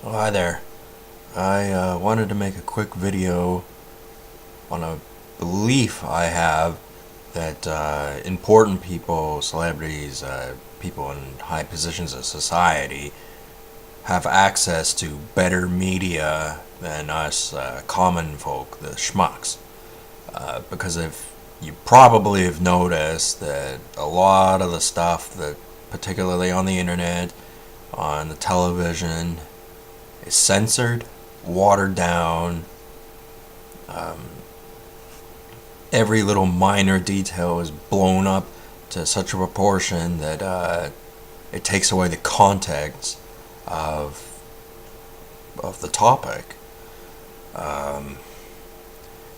Oh, hi there. I wanted to make a quick video on a belief I have that important people, celebrities, people in high positions of society have access to better media than us common folk, the schmucks. Because if you probably have noticed that a lot of the stuff that, particularly on the internet, on the television, is censored, watered down. Every little minor detail is blown up to such a proportion that it takes away the context of the topic.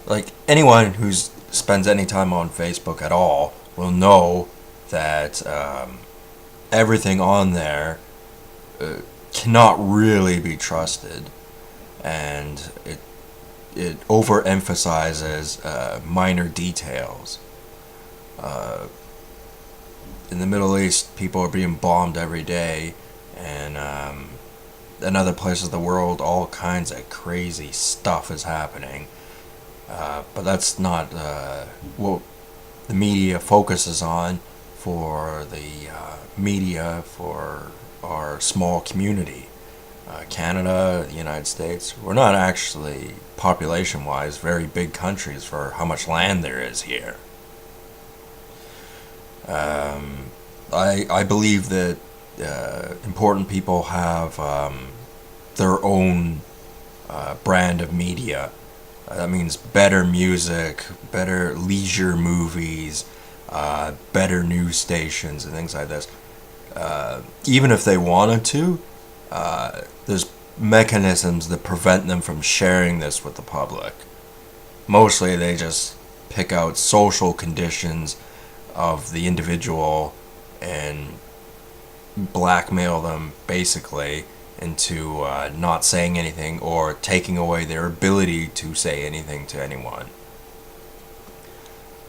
Like anyone who spends any time on Facebook at all will know that everything on there cannot really be trusted, and it overemphasizes minor details. In the Middle East, people are being bombed every day, and in other places of the world, all kinds of crazy stuff is happening. But that's not what the media focuses on for the media for our small community. Canada, the United States, we're not actually, population wise, very big countries for how much land there is here. I believe that important people have their own brand of media. That means better music, better leisure movies, better news stations, and things like this. Even if they wanted to, there's mechanisms that prevent them from sharing this with the public. Mostly they just pick out social conditions of the individual and blackmail them basically into not saying anything or taking away their ability to say anything to anyone.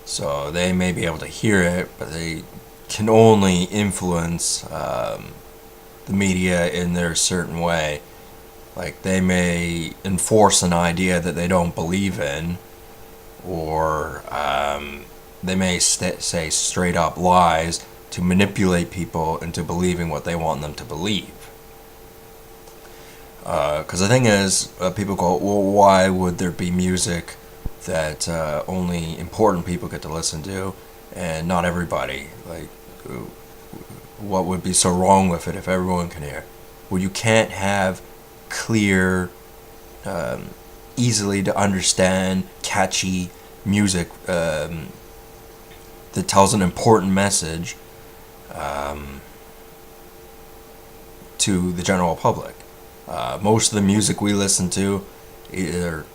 So they may be able to hear it, but they can only influence the media in their certain way. Like they may enforce an idea that they don't believe in, or they may say straight up lies to manipulate people into believing what they want them to believe. Because the thing is, people go, well, why would there be music that only important people get to listen to and not everybody? Like, what would be so wrong with it if everyone can hear? Well, you can't have clear, easily to understand, catchy music that tells an important message to the general public. Most of the music we listen to, either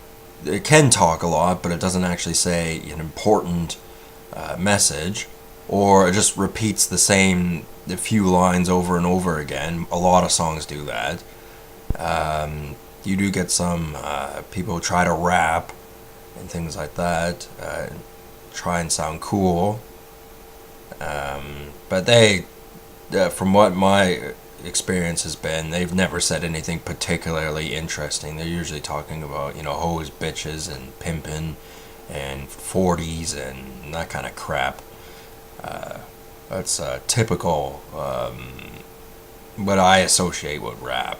it can talk a lot, but it doesn't actually say an important message, or it just repeats the few lines over and over again. A lot of songs do that. You do get some people who try to rap and things like that, try and sound cool, but they, from what my experience has been, they've never said anything particularly interesting. They're usually talking about, hoes, bitches, and pimping, and 40s, and that kind of crap. That's typical what I associate with rap.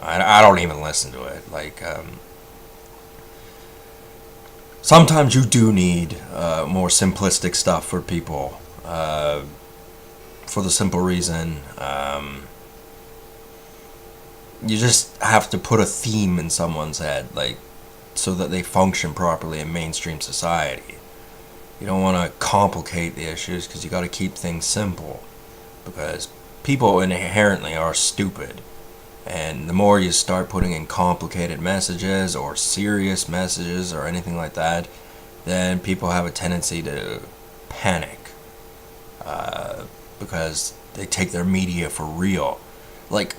I don't even listen to it. Like, sometimes you do need more simplistic stuff for people, for the simple reason you just have to put a theme in someone's head, like, so that they function properly in mainstream society. You don't want to complicate the issues because you got to keep things simple, because people inherently are stupid, and the more you start putting in complicated messages or serious messages or anything like that, then people have a tendency to panic, because they take their media for real. Like,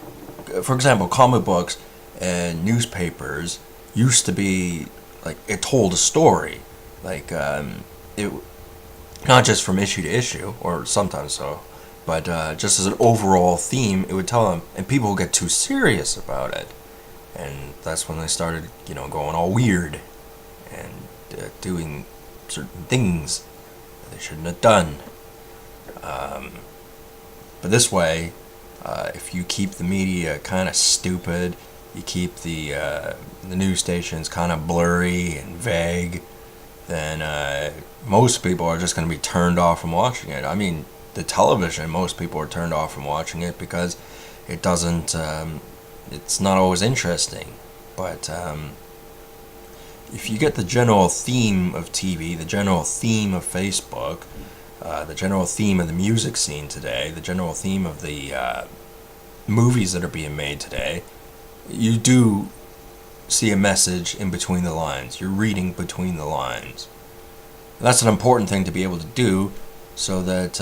for example, comic books and newspapers used to be like, it told a story, like it, not just from issue to issue, or sometimes so, but just as an overall theme, it would tell them, and people would get too serious about it. and that's when they started, going all weird and doing certain things that they shouldn't have done. But this way, if you keep the media kind of stupid, you keep the news stations kind of blurry and vague, then most people are just going to be turned off from watching it. I mean, the television, most people are turned off from watching it because it doesn't, it's not always interesting. But if you get the general theme of TV, the general theme of Facebook, the general theme of the music scene today, the general theme of the movies that are being made today, you do see a message in between the lines. You're reading between the lines. That's an important thing to be able to do so that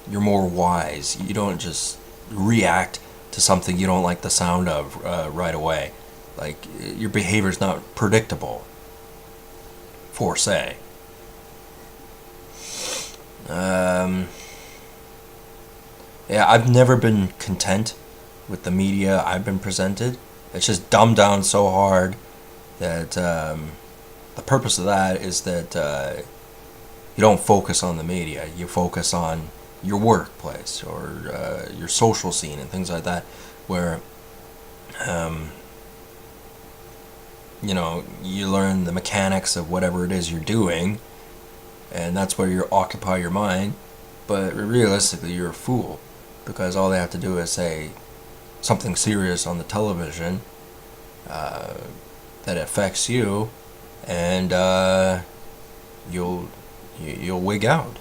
you're more wise. You don't just react to something you don't like the sound of right away. Like, your behavior's not predictable, for say. Yeah, I've never been content with the media I've been presented. It's just dumbed down so hard that the purpose of that is that you don't focus on the media. You focus on your workplace or your social scene and things like that, where you learn the mechanics of whatever it is you're doing, and that's where you occupy your mind. But realistically, you're a fool, because all they have to do is say something serious on the television that affects you, and you'll wig out.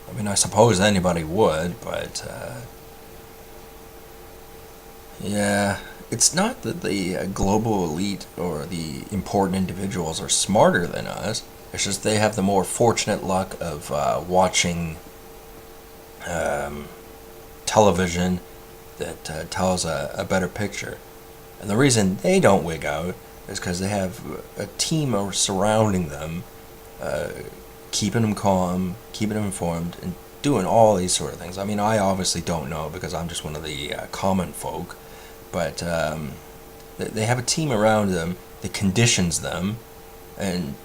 I mean, I suppose anybody would, but yeah, it's not that the global elite or the important individuals are smarter than us. It's just they have the more fortunate luck of watching television that tells a better picture. And the reason they don't wig out is because they have a team surrounding them, keeping them calm, keeping them informed, and doing all these sort of things. I mean, I obviously don't know because I'm just one of the common folk, but they have a team around them that conditions them, and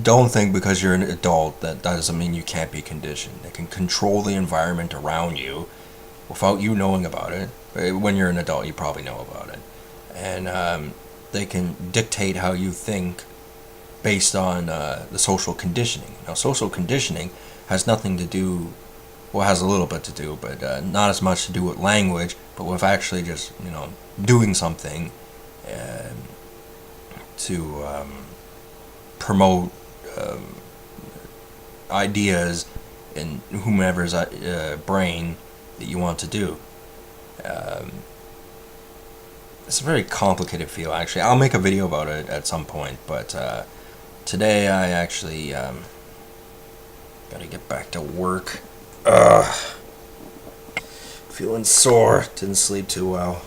don't think because you're an adult that doesn't mean you can't be conditioned. They can control the environment around you without you knowing about it. When you're an adult, you probably know about it. And they can dictate how you think based on the social conditioning. Now, social conditioning has nothing to do, well, has a little bit to do, but not as much to do with language, but with actually just, doing something to promote ideas in whomever's brain that you want to do. It's a very complicated field, actually. I'll make a video about it at some point, but today I actually gotta get back to work. Feeling sore, didn't sleep too well.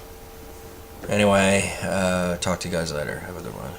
Anyway, talk to you guys later. Have a good one.